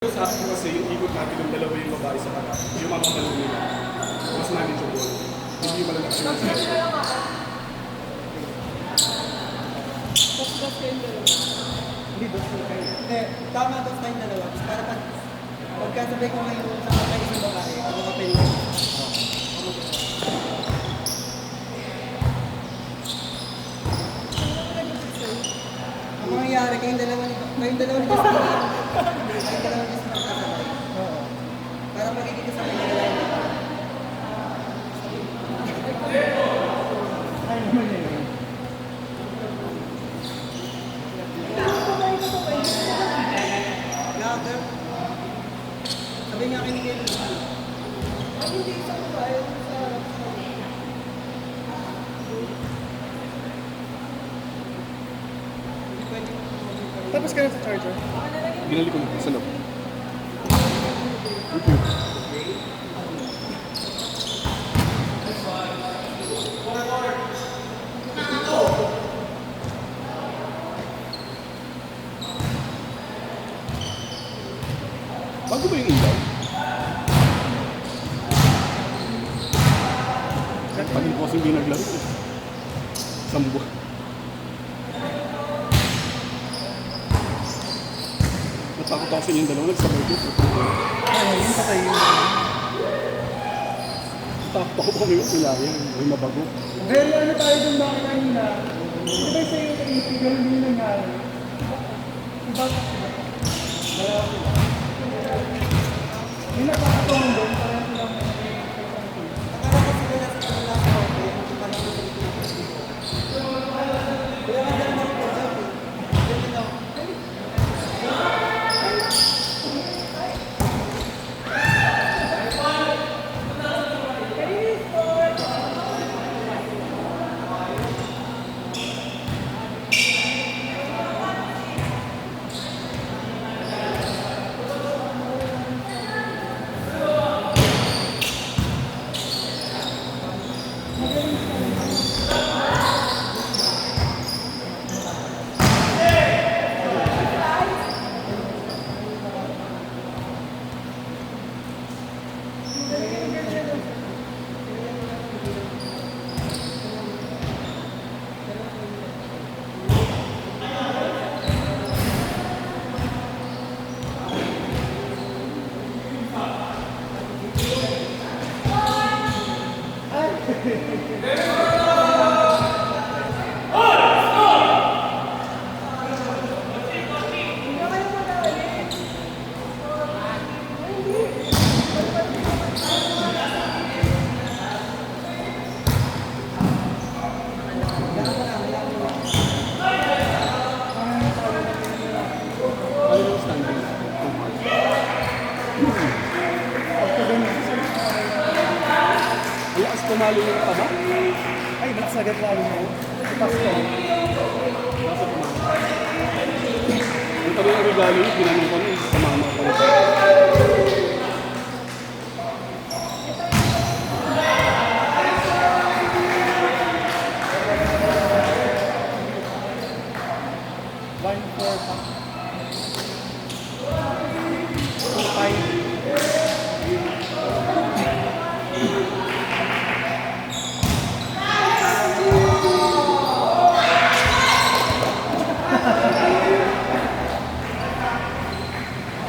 Sa akin kasi yung ikot natin ng dalawa yung babae sa kanya, yung mga malo nila, mas manageable. Hindi malalaki sila sa Dos kayong dalawa. Hindi, dos kayo. Hindi, tama dos kayong dalawa. Para pagkasabay ko ngayon sa mga isang babae, ako kapil ko. Ang mangyayari, kayong dalawa ni Justin. Kayong dalawa ni Justin magkasabay. Oo. Para magiging kasabay na dalawa. Ay, naman yun. Lager. Sabi nga akin ni Kelly. Ay, hindi sa babae. Hindi pwede mo Tapos ka na sa charger? Binalik ko na sa loob. Bago ba yung ilaw? Pagin ko kasi hindi naglaro. Isang buwan. Natakot ako sa inyong dalawa, nagsabay ko. Ano, yun patay yun. Natakot ako kung may kulayang, may mabago. Very ano tayo dun ba kanina? Di ba sa'yo yung isip, ganun din yung nangyari? Iba ka sila. Dalawa sila. May nakakatulong doon, parang silang Akala ko sila nasa kanila sa hotel, yung parang sa Pilipinas. Kaya nga dyan ako po, sabi. Ganyan ako. Ano yung standing? Ang lakas pumalo ng taba. ay, nakasagat lalo mo. Pasko. Nasa pumalo. Ang tabi ng regalo yun, ginanong ko nun sa mama ko. Line 4 pa. 5.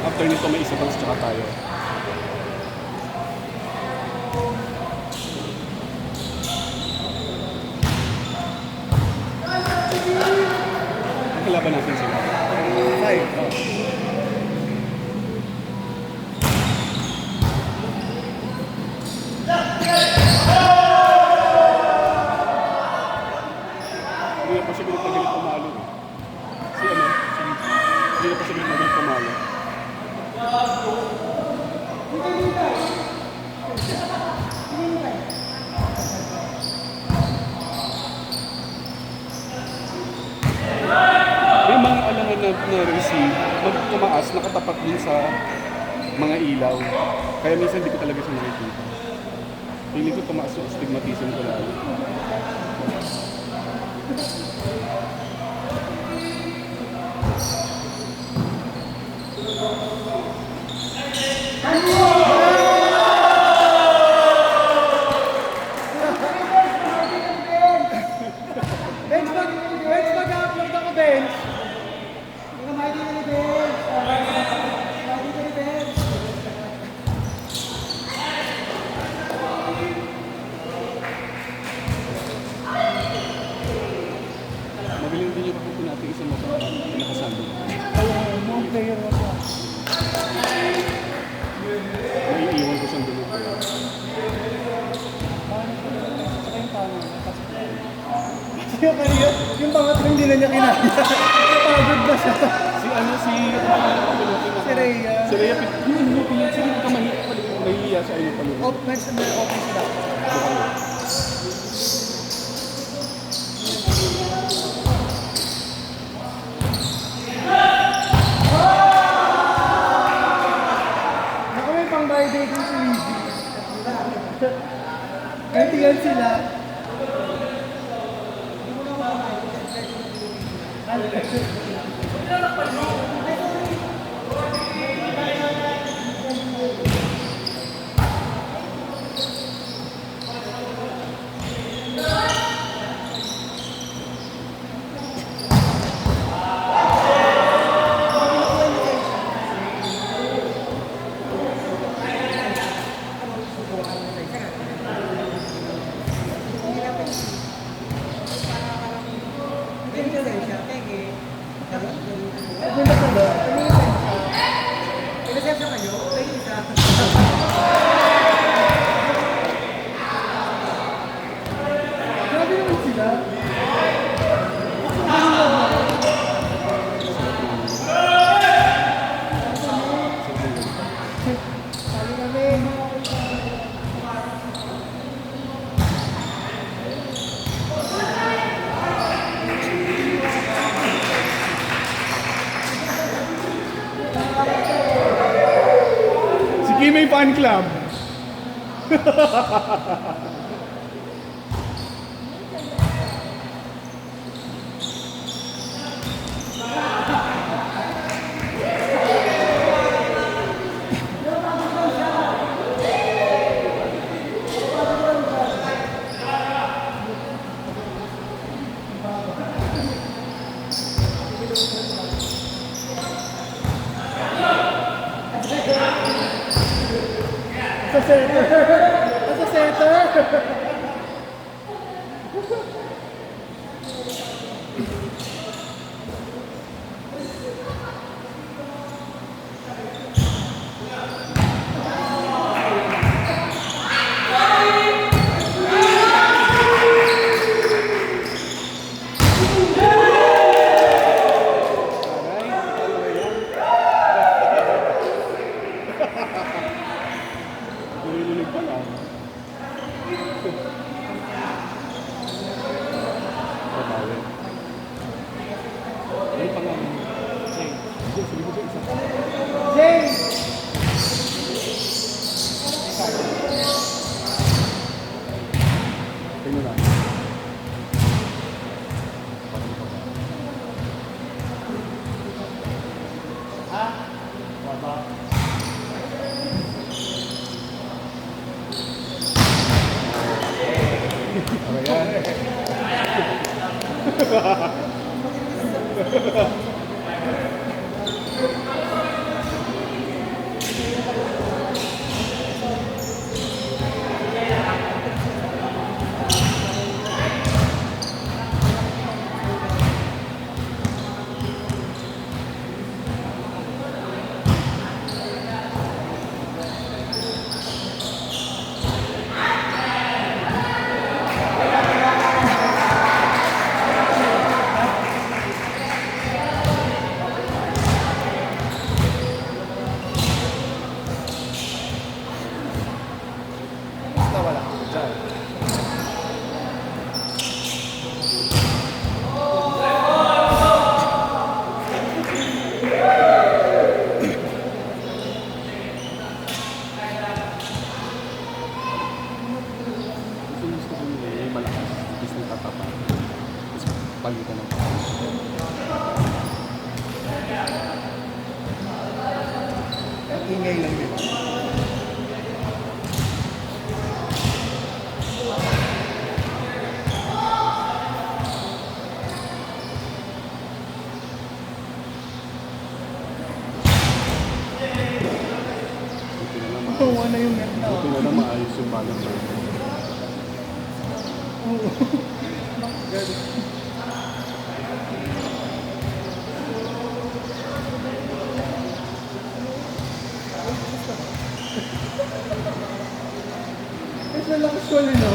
After nito may isa pang tsaka tayo. Ang kalaban natin sila. 5. Hindi na pa siguro magalit pumalo eh. Si ano? Hindi na pa siguro magalit pumalo. May mga alangan na receive, tumaas, nakatapat din sa mga ilaw. Kaya minsan hindi ko talaga siya nakikita. Feeling ko tumaas yung astigmatism ko lalo. yung kanina, yung pangatlo hindi na niya kinaya. Pagod na siya. Si ano, si Rhea. Si Rhea, hindi ka mahihiya sa inyo pa Oh, next na open sila. Naku, may pang-buy day din si Lizzie. Gantihan sila. Ano na pala? Ano yung grabe naman sila. Sabi kami. Si Kimay Fan Club. Sa center. Sa center. Nililig pa lang. Babawi. Ano pa nga? Jay. Sige mo isa. Jay! Tingnan lang. Basta wala ka dyan. Gusto ko nila yung malakas. Gusto nang tatapan. Gusto palitan ng Ang ingay lang din. Tuwa na yung net na. Buti na lang maayos yung balance. Oo. Mas nalakas ko rin, no?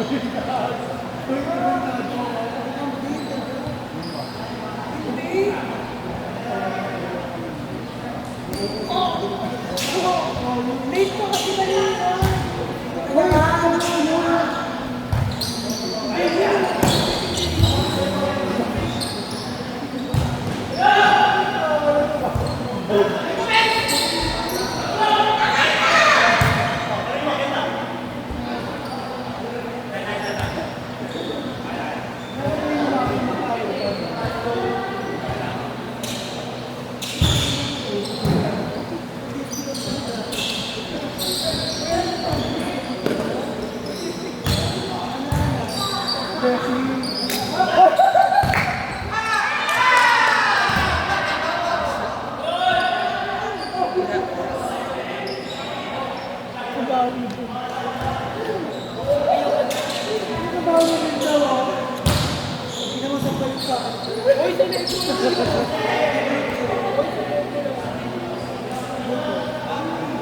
Late pa kasi kanina. Wala.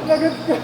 Lagat ka.